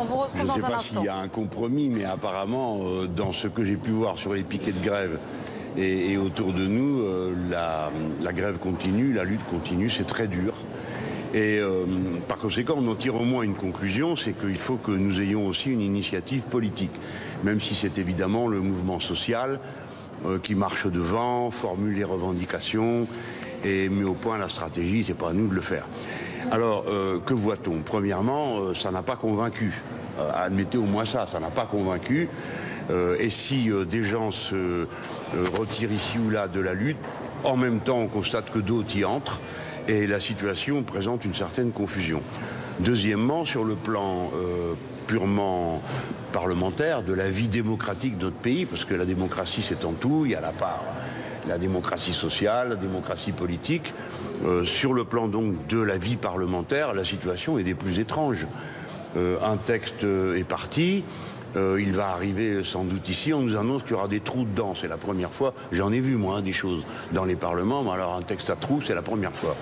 On vous retrouve dans un instant. Je ne sais pas s'il y a un compromis, mais apparemment, dans ce que j'ai pu voir sur les piquets de grève et autour de nous, la grève continue, la lutte continue, c'est très dur. Et par conséquent, on en tire au moins une conclusion, c'est qu'il faut que nous ayons aussi une initiative politique, même si c'est évidemment le mouvement social qui marche devant, formule les revendications et met au point la stratégie, c'est pas à nous de le faire. Alors, que voit-on? Premièrement, ça n'a pas convaincu. Admettez au moins ça n'a pas convaincu. Et si des gens se retirent ici ou là de la lutte, en même temps, on constate que d'autres y entrent. Et la situation présente une certaine confusion. Deuxièmement, sur le plan purement parlementaire, de la vie démocratique de notre pays, parce que la démocratie c'est en tout, il y a la démocratie sociale, la démocratie politique. Sur le plan donc de la vie parlementaire, la situation est des plus étranges. Un texte est parti. Il va arriver sans doute ici, on nous annonce qu'il y aura des trous dedans, c'est la première fois, j'en ai vu moi des choses dans les parlements, mais alors un texte à trous c'est la première fois.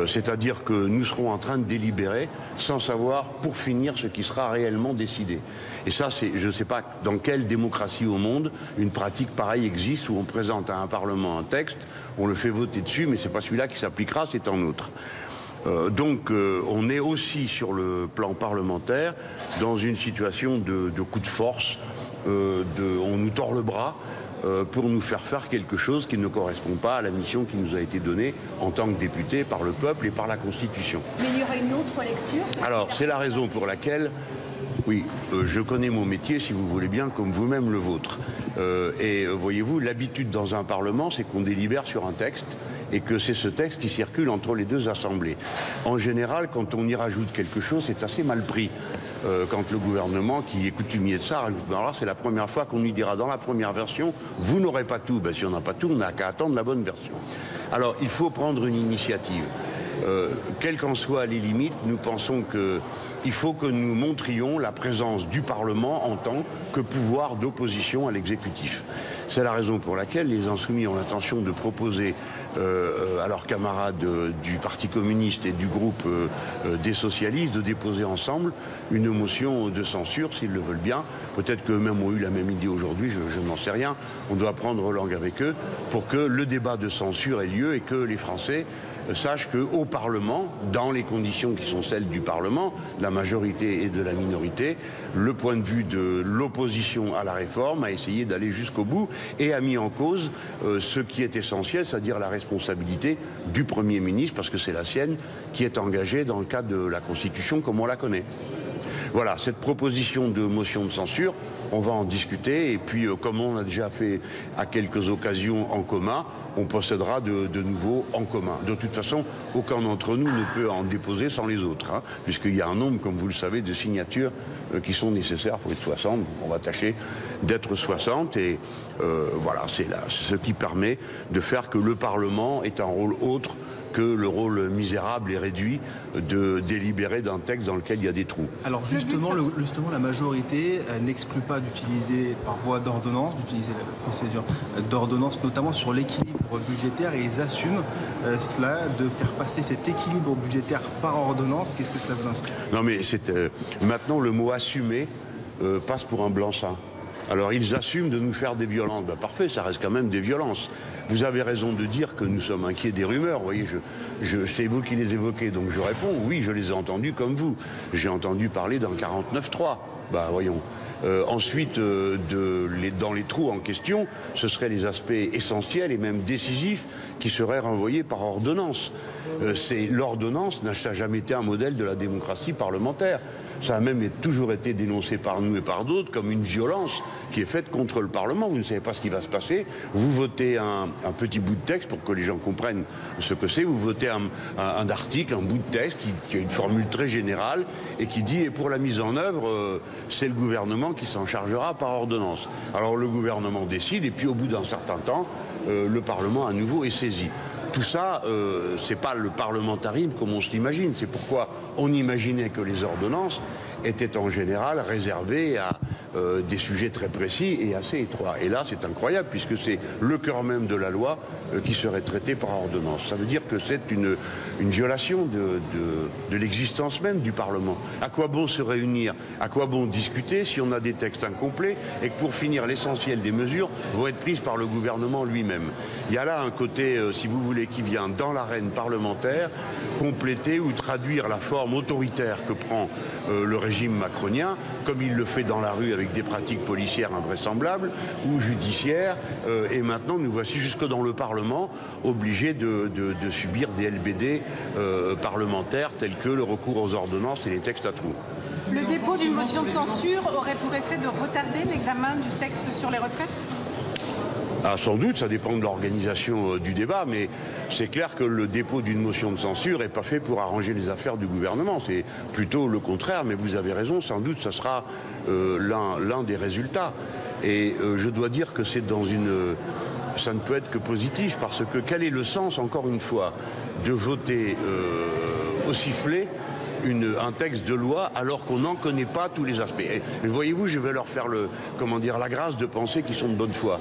C'est-à-dire que nous serons en train de délibérer sans savoir pour finir ce qui sera réellement décidé. Et ça, je ne sais pas dans quelle démocratie au monde une pratique pareille existe où on présente à un parlement un texte, on le fait voter dessus, mais c'est pas celui-là qui s'appliquera, c'est un autre. Donc on est aussi sur le plan parlementaire dans une situation de coup de force, on nous tord le bras pour nous faire quelque chose qui ne correspond pas à la mission qui nous a été donnée en tant que députés par le peuple et par la Constitution. Mais il y aura une autre lecture? Alors c'est la raison pour laquelle, oui, je connais mon métier, si vous voulez bien, comme vous-même le vôtre. Et voyez-vous, l'habitude dans un Parlement, c'est qu'on délibère sur un texte et que c'est ce texte qui circule entre les deux assemblées. En général, quand on y rajoute quelque chose, c'est assez mal pris. Quand le gouvernement, qui est coutumier de ça, rajoute, alors c'est la première fois qu'on lui dira dans la première version, vous n'aurez pas tout. Ben, si on n'a pas tout, on n'a qu'à attendre la bonne version. Alors, il faut prendre une initiative. Quelles qu'en soient les limites, nous pensons qu'il faut que nous montrions la présence du Parlement en tant que pouvoir d'opposition à l'exécutif. C'est la raison pour laquelle les Insoumis ont l'intention de proposer à leurs camarades du Parti communiste et du groupe des socialistes de déposer ensemble une motion de censure, s'ils le veulent bien. Peut-être qu'eux-mêmes ont eu la même idée aujourd'hui, je n'en sais rien. On doit prendre langue avec eux pour que le débat de censure ait lieu et que les Français sachent qu'au Parlement, dans les conditions qui sont celles du Parlement, de la majorité et de la minorité, le point de vue de l'opposition à la réforme a essayé d'aller jusqu'au bout et a mis en cause ce qui est essentiel, c'est-à-dire la responsabilité du Premier ministre, parce que c'est la sienne qui est engagée dans le cadre de la Constitution comme on la connaît. Voilà, cette proposition de motion de censure, on va en discuter et puis comme on a déjà fait à quelques occasions en commun, on procédera de nouveau en commun. De toute façon, aucun d'entre nous ne peut en déposer sans les autres, hein, puisqu'il y a un nombre, comme vous le savez, de signatures qui sont nécessaires. Il faut être 60, on va tâcher d'être 60 et voilà, c'est ce qui permet de faire que le Parlement ait un rôle autre que le rôle misérable et réduit de délibérer d'un texte dans lequel il y a des trous. Alors justement, la majorité n'exclut pas d'utiliser par voie d'ordonnance, d'utiliser la procédure d'ordonnance, notamment sur l'équilibre budgétaire, et ils assument cela, de faire passer cet équilibre budgétaire par ordonnance. Qu'est-ce que cela vous inspire? Non mais maintenant le mot assumer passe pour un blanc-seing. Alors ils assument de nous faire des violences. Ben, parfait, ça reste quand même des violences. Vous avez raison de dire que nous sommes inquiets des rumeurs. Vous voyez, c'est vous qui les évoquez, donc je réponds, oui, je les ai entendues comme vous. J'ai entendu parler d'un 49.3. Ben voyons. Ensuite, dans les trous en question, ce seraient les aspects essentiels et même décisifs qui seraient renvoyés par ordonnance. L'ordonnance n'a jamais été un modèle de la démocratie parlementaire. Ça a même toujours été dénoncé par nous et par d'autres comme une violence qui est faite contre le Parlement. Vous ne savez pas ce qui va se passer. Vous votez un petit bout de texte pour que les gens comprennent ce que c'est. Vous votez un article, un bout de texte qui a une formule très générale et qui dit « et pour la mise en œuvre, c'est le gouvernement qui s'en chargera par ordonnance ». Alors le gouvernement décide et puis au bout d'un certain temps, le Parlement à nouveau est saisi. Tout ça, c'est pas le parlementarisme comme on se l'imagine. C'est pourquoi on imaginait que les ordonnances était en général réservé à des sujets très précis et assez étroits. Et là, c'est incroyable, puisque c'est le cœur même de la loi qui serait traité par ordonnance. Ça veut dire que c'est une violation de l'existence même du Parlement. À quoi bon se réunir? À quoi bon discuter si on a des textes incomplets et que pour finir, l'essentiel des mesures vont être prises par le gouvernement lui-même? Il y a là un côté, si vous voulez, qui vient dans l'arène parlementaire compléter ou traduire la forme autoritaire que prend le régime macronien, comme il le fait dans la rue avec des pratiques policières invraisemblables ou judiciaires. Et maintenant, nous voici jusque dans le Parlement obligés de subir des LBD parlementaires tels que le recours aux ordonnances et les textes à trous. Le dépôt d'une motion de censure aurait pour effet de retarder l'examen du texte sur les retraites ? Ah, sans doute, ça dépend de l'organisation du débat, mais c'est clair que le dépôt d'une motion de censure n'est pas fait pour arranger les affaires du gouvernement. C'est plutôt le contraire, mais vous avez raison, sans doute, ça sera l'un des résultats. Et je dois dire que c'est ça ne peut être que positif, parce que quel est le sens, encore une fois, de voter au sifflet un texte de loi alors qu'on n'en connaît pas tous les aspects. Mais voyez-vous, je vais leur faire la grâce de penser qu'ils sont de bonne foi.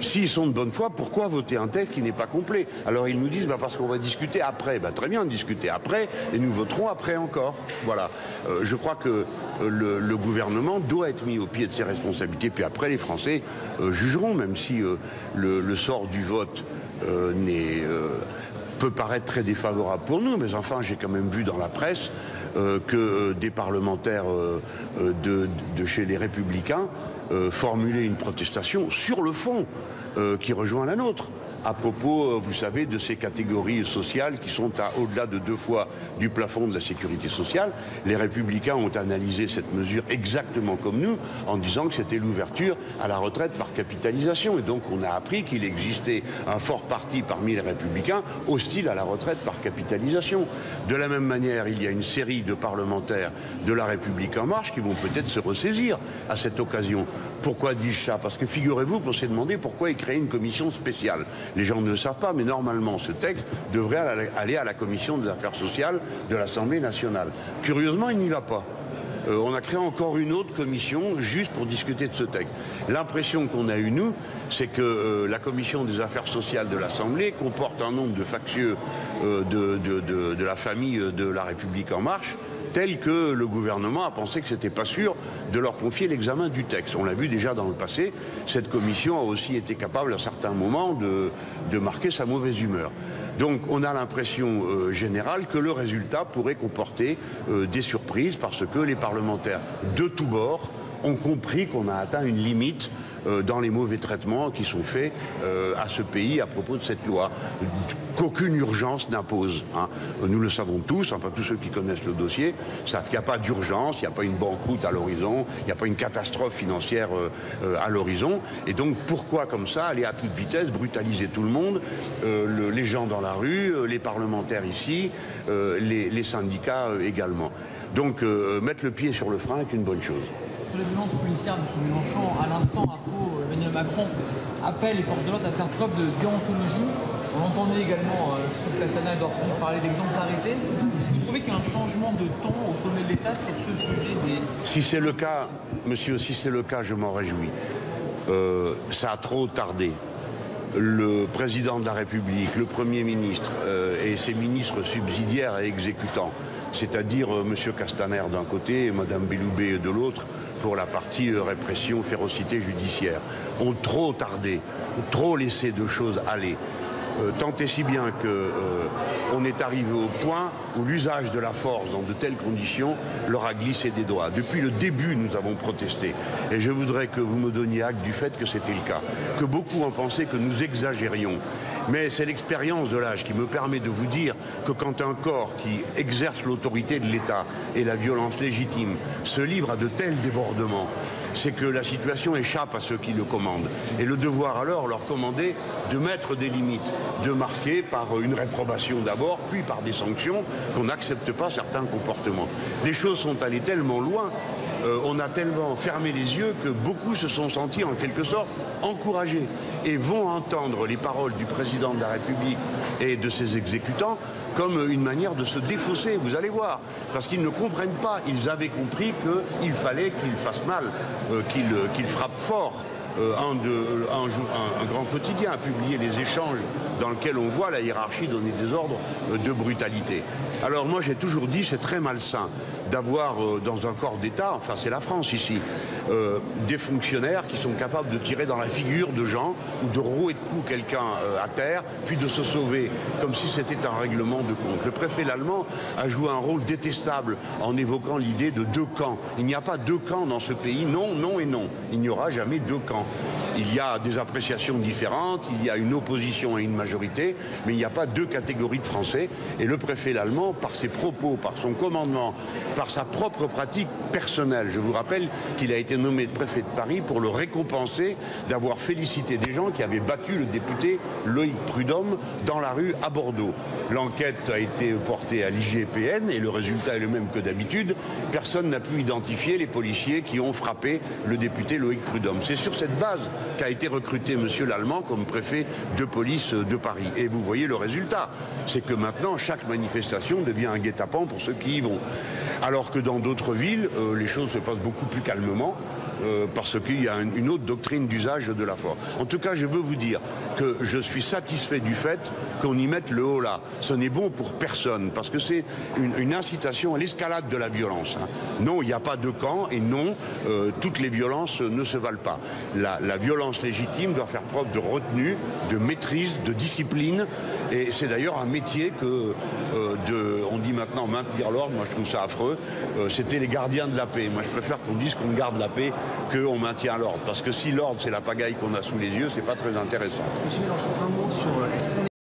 S'ils sont de bonne foi, pourquoi voter un texte qui n'est pas complet? Alors ils nous disent parce qu'on va discuter après. Très bien, discuter après, et nous voterons après encore. Voilà. Je crois que le gouvernement doit être mis au pied de ses responsabilités. Puis après, les Français jugeront, même si le sort du vote peut paraître très défavorable pour nous. Mais enfin, j'ai quand même vu dans la presse que des parlementaires de chez les Républicains formuler une protestation sur le fond qui rejoint la nôtre à propos, vous savez, de ces catégories sociales qui sont à au-delà de 2 fois du plafond de la sécurité sociale. Les Républicains ont analysé cette mesure exactement comme nous, en disant que c'était l'ouverture à la retraite par capitalisation. Et donc on a appris qu'il existait un fort parti parmi les Républicains hostile à la retraite par capitalisation. De la même manière, il y a une série de parlementaires de la République en marche qui vont peut-être se ressaisir à cette occasion. Pourquoi dis-je ça? Parce que figurez-vous qu'on s'est demandé pourquoi ils créaient une commission spéciale. Les gens ne le savent pas, mais normalement, ce texte devrait aller à la commission des affaires sociales de l'Assemblée nationale. Curieusement, il n'y va pas. On a créé encore une autre commission juste pour discuter de ce texte. L'impression qu'on a eue, nous, c'est que la commission des affaires sociales de l'Assemblée comporte un nombre de factieux de la famille de la République en marche, tel que le gouvernement a pensé que c'était pas sûr de leur confier l'examen du texte. On l'a vu déjà dans le passé, cette commission a aussi été capable à certains moments de marquer sa mauvaise humeur. Donc on a l'impression générale que le résultat pourrait comporter des surprises, parce que les parlementaires de tous bords ont compris qu'on a atteint une limite dans les mauvais traitements qui sont faits à ce pays à propos de cette loi, qu'aucune urgence n'impose. Nous le savons tous, enfin tous ceux qui connaissent le dossier, savent qu'il n'y a pas d'urgence, il n'y a pas une banqueroute à l'horizon, il n'y a pas une catastrophe financière à l'horizon. Et donc pourquoi comme ça aller à toute vitesse, brutaliser tout le monde, les gens dans la rue, les parlementaires ici, les syndicats également. Donc mettre le pied sur le frein est une bonne chose. Sur les violences policières, M. Mélenchon, à l'instant, à propos, Emmanuel Macron appelle les forces de l'ordre à faire preuve de déontologie. On entendait également Christophe Castaner et Dorfman parler d'exemplarité. Est-ce que vous trouvez qu'il y a un changement de ton au sommet de l'État sur ce sujet des... Si c'est le cas, monsieur, si c'est le cas, je m'en réjouis. Ça a trop tardé. Le président de la République, le Premier ministre et ses ministres subsidiaires et exécutants, c'est-à-dire M. Castaner d'un côté et Mme Belloubet de l'autre, pour la partie répression, férocité judiciaire, ont trop tardé, trop laissé de choses aller. Tant et si bien qu'on est arrivé au point où l'usage de la force dans de telles conditions leur a glissé des doigts. Depuis le début, nous avons protesté. Et je voudrais que vous me donniez acte du fait que c'était le cas. Que beaucoup ont pensé que nous exagérions. Mais c'est l'expérience de l'âge qui me permet de vous dire que quand un corps qui exerce l'autorité de l'État et la violence légitime se livre à de tels débordements, c'est que la situation échappe à ceux qui le commandent. Et le devoir alors leur commander de mettre des limites, de marquer par une réprobation d'abord, puis par des sanctions, qu'on n'accepte pas certains comportements. Les choses sont allées tellement loin, on a tellement fermé les yeux que beaucoup se sont sentis en quelque sorte encouragés et vont entendre les paroles du président président de la République et de ses exécutants comme une manière de se défausser, vous allez voir, parce qu'ils ne comprennent pas. Ils avaient compris qu'il fallait qu'ils fassent mal, qu'ils frappent fort. Un grand quotidien a publié les échanges dans lesquels on voit la hiérarchie donner des ordres de brutalité. Alors moi j'ai toujours dit c'est très malsain d'avoir dans un corps d'État, enfin c'est la France ici, des fonctionnaires qui sont capables de tirer dans la figure de gens ou de rouer de coups quelqu'un à terre, puis de se sauver comme si c'était un règlement de compte. Le préfet l'allemand a joué un rôle détestable en évoquant l'idée de deux camps. Il n'y a pas deux camps dans ce pays, non, non et non. Il n'y aura jamais deux camps. Il y a des appréciations différentes, il y a une opposition et une majorité, mais il n'y a pas deux catégories de Français. Et le préfet l'allemand, par ses propos, par son commandement, par sa propre pratique personnelle, je vous rappelle qu'il a été nommé préfet de Paris pour le récompenser d'avoir félicité des gens qui avaient battu le député Loïc Prudhomme dans la rue à Bordeaux. L'enquête a été portée à l'IGPN et le résultat est le même que d'habitude. Personne n'a pu identifier les policiers qui ont frappé le député Loïc Prudhomme. C'est sur cette base qu'a été recruté monsieur l'Allemand comme préfet de police de Paris. Et vous voyez le résultat, c'est que maintenant chaque manifestation devient un guet-apens pour ceux qui y vont. Alors que dans d'autres villes, les choses se passent beaucoup plus calmement. Parce qu'il y a une autre doctrine d'usage de la force. En tout cas, je veux vous dire que je suis satisfait du fait qu'on y mette le haut là. Ce n'est bon pour personne, parce que c'est une incitation à l'escalade de la violence. Non, il n'y a pas de camp, et non, toutes les violences ne se valent pas. La violence légitime doit faire preuve de retenue, de maîtrise, de discipline, et c'est d'ailleurs un métier que, on dit maintenant maintenir l'ordre, moi je trouve ça affreux, c'était les gardiens de la paix. Moi je préfère qu'on dise qu'on garde la paix qu'on maintient l'ordre. Parce que si l'ordre, c'est la pagaille qu'on a sous les yeux, c'est pas très intéressant. Monsieur Mélenchon, un mot sur est-ce qu'on